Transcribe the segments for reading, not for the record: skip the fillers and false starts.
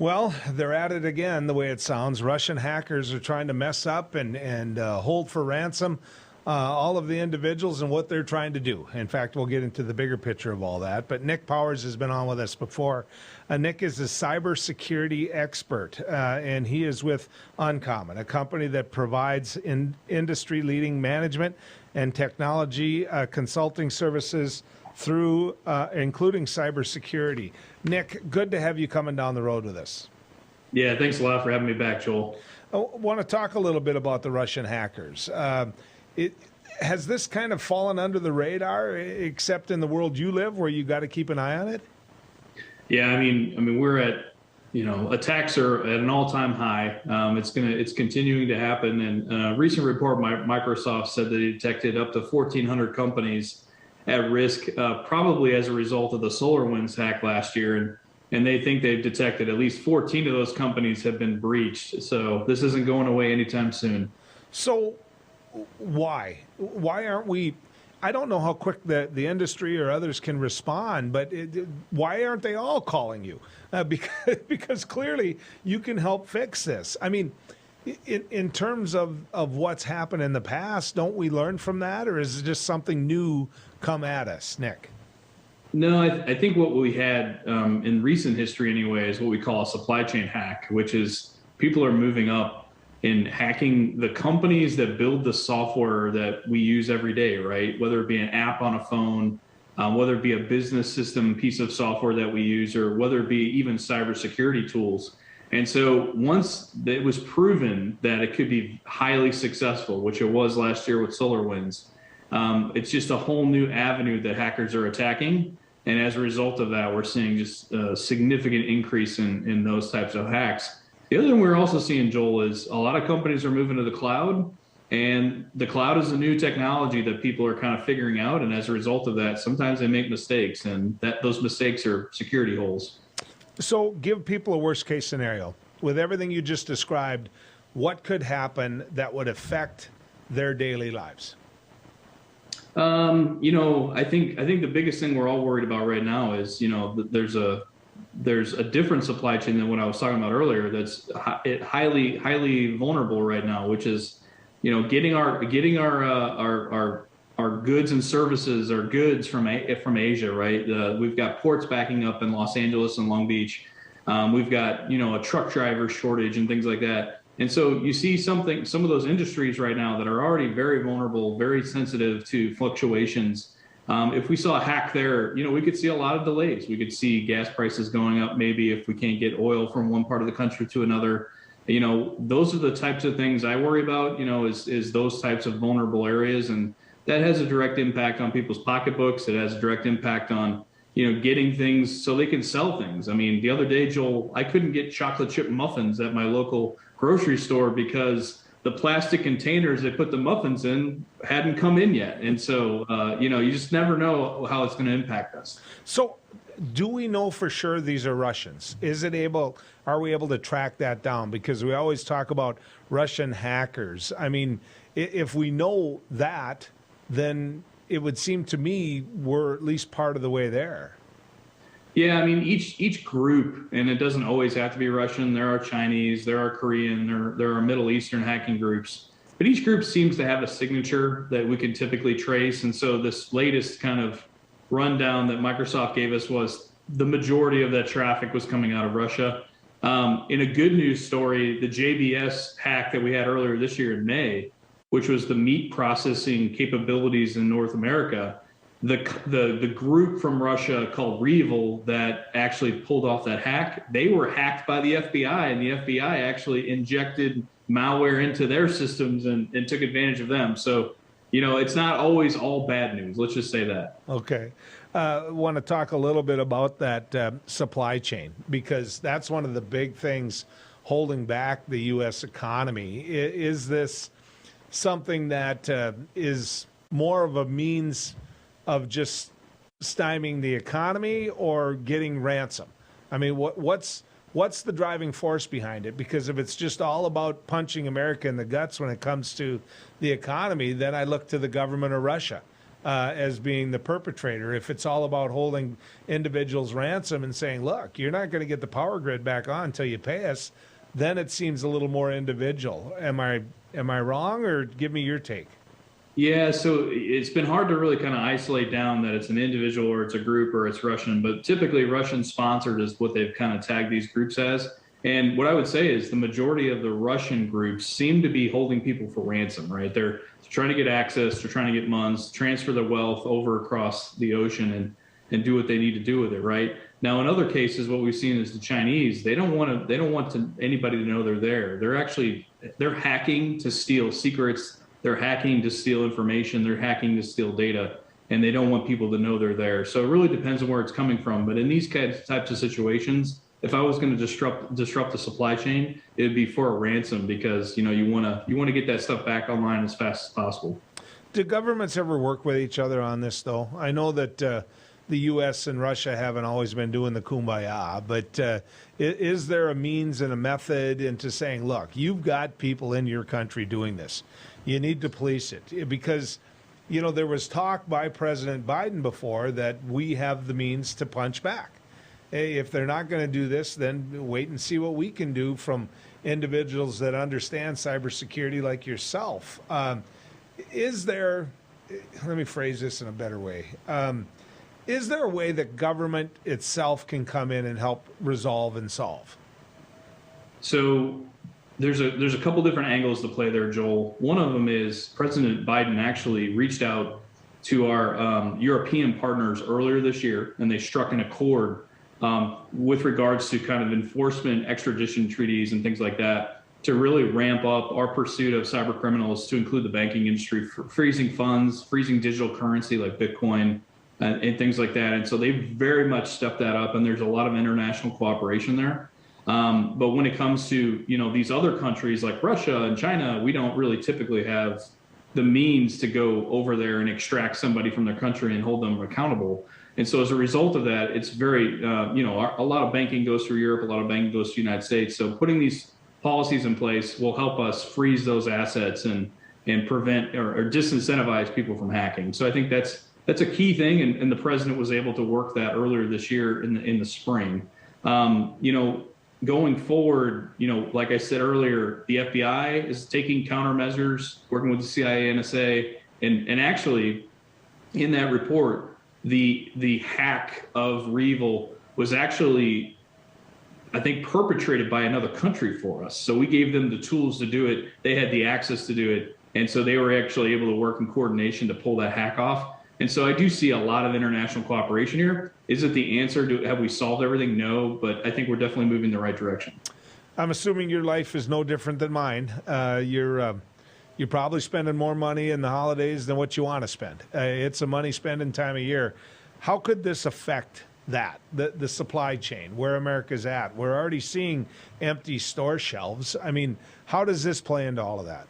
Well, they're at it again, the way it sounds. Russian hackers are trying to mess up and hold for ransom all of the individuals and what they're trying to do. In fact, we'll get into the bigger picture of all that. But Nick Powers has been on with us before. Nick is a cybersecurity expert, and he is with UNCOMN, a company that provides industry-leading management and technology consulting services through including cybersecurity. Nick, good to have you coming down the road with us. Yeah, thanks a lot for having me back, Joel. I want to talk a little bit about the Russian hackers. Has this kind of fallen under the radar, except in the world you live, where you got to keep an eye on it? Yeah, I mean, we're at, attacks are at an all-time high. It's continuing to happen. And a recent report, Microsoft said that it detected up to 1,400 companies at risk, probably as a result of the SolarWinds hack last year. And they think they've detected at least 14 of those companies have been breached. So this isn't going away anytime soon. So why aren't we? I don't know how quick the industry or others can respond, but why aren't they all calling you? Because clearly you can help fix this. I mean, in terms of what's happened in the past, don't we learn from that, or is it just something new come at us, Nick? No, I think what we had in recent history anyway is what we call a supply chain hack, which is people are moving up in hacking the companies that build the software that we use every day, right? Whether it be an app on a phone, whether it be a business system piece of software that we use, or whether it be even cybersecurity tools. And so once it was proven that it could be highly successful, which it was last year with SolarWinds, it's just a whole new avenue that hackers are attacking. And as a result of that, we're seeing just a significant increase in those types of hacks. The other thing we're also seeing, Joel, is a lot of companies are moving to the cloud, and the cloud is a new technology that people are kind of figuring out. And as a result of that, sometimes they make mistakes, and those mistakes are security holes. So give people a worst case scenario. With everything you just described, what could happen that would affect their daily lives? I think the biggest thing we're all worried about right now is, there's a different supply chain than what I was talking about earlier. That's highly vulnerable right now, which is, getting our goods and services, our goods from Asia, right? We've got ports backing up in Los Angeles and Long Beach. We've got, a truck driver shortage and things like that. And so you see some of those industries right now that are already very vulnerable, very sensitive to fluctuations. If we saw a hack there, we could see a lot of delays. We could see gas prices going up, maybe if we can't get oil from one part of the country to another. Those are the types of things I worry about, is those types of vulnerable areas. And that has a direct impact on people's pocketbooks. It has a direct impact on, getting things so they can sell things. I mean, the other day, Joel, I couldn't get chocolate chip muffins at my local grocery store because the plastic containers they put the muffins in hadn't come in yet. And so, you just never know how it's going to impact us. So do we know for sure these are Russians? Are we able to track that down? Because we always talk about Russian hackers. I mean, if we know that, then it would seem to me we're at least part of the way there. Yeah, I mean, each group, and it doesn't always have to be Russian. There are Chinese, there are Korean, there are Middle Eastern hacking groups. But each group seems to have a signature that we can typically trace. And so this latest kind of rundown that Microsoft gave us was the majority of that traffic was coming out of Russia. In a good news story, the JBS hack that we had earlier this year in May, which was the meat processing capabilities in North America, the group from Russia called Revil that actually pulled off that hack, they were hacked by the FBI, and the FBI actually injected malware into their systems and took advantage of them. So, it's not always all bad news. Let's just say that. Okay. I want to talk a little bit about that supply chain, because that's one of the big things holding back the U.S. economy. Is this something that is more of a means of just stymieing the economy or getting ransom? I mean, what's the driving force behind it? Because if it's just all about punching America in the guts when it comes to the economy, then I look to the government of Russia. as being the perpetrator. If it's all about holding individuals ransom and saying, look, you're not going to get the power grid back on until you pay us, then it seems a little more individual. Am I wrong, or give me your take? Yeah, so it's been hard to really kind of isolate down that it's an individual or it's a group or it's Russian, but typically Russian sponsored is what they've kind of tagged these groups as. And what I would say is the majority of the Russian groups seem to be holding people for ransom, right? They're trying to get access, they're trying to get funds, transfer their wealth over across the ocean and do what they need to do with it, right? Now, in other cases, what we've seen is the Chinese, they don't want anybody to know they're there. They're hacking to steal secrets. They're hacking to steal information. They're hacking to steal data, and they don't want people to know they're there. So it really depends on where it's coming from. But in these types of situations, if I was going to disrupt the supply chain, it would be for a ransom, because you want to get that stuff back online as fast as possible. Do governments ever work with each other on this, though? I know that the U.S. and Russia haven't always been doing the kumbaya, but is there a means and a method into saying, look, you've got people in your country doing this. You need to police it, because, there was talk by President Biden before that we have the means to punch back. Hey, if they're not going to do this, then wait and see what we can do from individuals that understand cybersecurity like yourself. Let me phrase this in a better way. Is there a way that government itself can come in and help resolve and solve? So there's a couple different angles to play there, Joel. One of them is President Biden actually reached out to our European partners earlier this year, and they struck an accord with regards to kind of enforcement, extradition treaties, and things like that, to really ramp up our pursuit of cyber criminals, to include the banking industry, freezing funds, freezing digital currency like Bitcoin, and things like that. And so they very much stepped that up, and there's a lot of international cooperation there. But when it comes to these other countries like Russia and China, we don't really typically have the means to go over there and extract somebody from their country and hold them accountable. And so as a result of that, it's very a lot of banking goes through Europe, a lot of banking goes to the United States. So putting these policies in place will help us freeze those assets and prevent or disincentivize people from hacking. So I think that's a key thing, and the president was able to work that earlier this year in the spring. Going forward, like I said earlier, the FBI is taking countermeasures, working with the CIA, NSA, and actually, in that report, the hack of REvil was actually, I think, perpetrated by another country for us. So we gave them the tools to do it. They had the access to do it, and so they were actually able to work in coordination to pull that hack off. And so I do see a lot of international cooperation here. Is it the answer? Have we solved everything? No, but I think we're definitely moving in the right direction. I'm assuming your life is no different than mine. You're probably spending more money in the holidays than what you want to spend. It's a money spending time of year. How could this affect that, the supply chain, where America's at? We're already seeing empty store shelves. I mean, how does this play into all of that?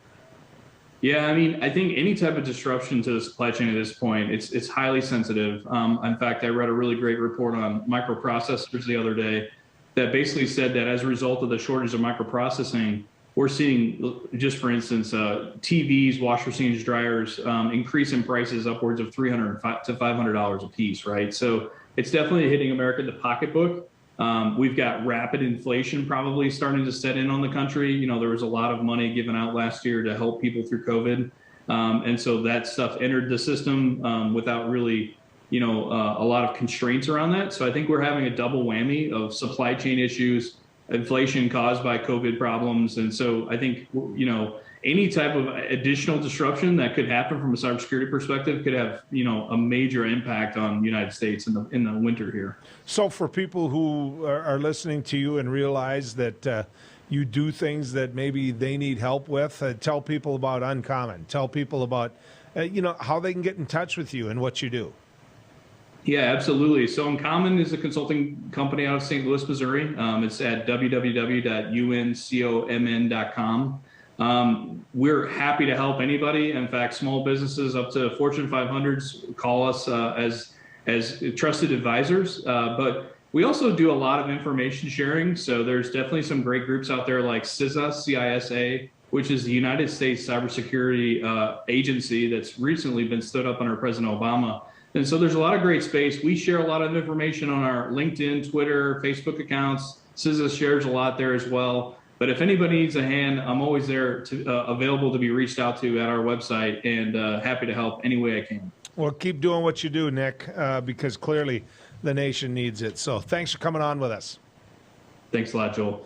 Yeah, I think any type of disruption to the supply chain at this point, it's highly sensitive. In fact, I read a really great report on microprocessors the other day that basically said that as a result of the shortage of microprocessing, we're seeing, just for instance, TVs, washer machines, dryers increase in prices upwards of $300 to $500 a piece, right? So it's definitely hitting America in the pocketbook. We've got rapid inflation probably starting to set in on the country. There was a lot of money given out last year to help people through COVID. And so that stuff entered the system without really, a lot of constraints around that. So I think we're having a double whammy of supply chain issues, inflation caused by COVID problems. And so I think, any type of additional disruption that could happen from a cybersecurity perspective could have, a major impact on the United States in the winter here. So for people who are listening to you and realize that you do things that maybe they need help with, tell people about UNCOMN. Tell people about, how they can get in touch with you and what you do. Yeah, absolutely. So UNCOMN is a consulting company out of St. Louis, Missouri. It's at www.uncomn.com. We're happy to help anybody. In fact, small businesses up to Fortune 500s call us as trusted advisors. But we also do a lot of information sharing. So there's definitely some great groups out there like CISA, CISA, which is the United States Cybersecurity Agency that's recently been stood up under President Obama. And so there's a lot of great space. We share a lot of information on our LinkedIn, Twitter, Facebook accounts. CISA shares a lot there as well. But if anybody needs a hand, I'm always there, available to be reached out to at our website, and happy to help any way I can. Well, keep doing what you do, Nick, because clearly the nation needs it. So thanks for coming on with us. Thanks a lot, Joel.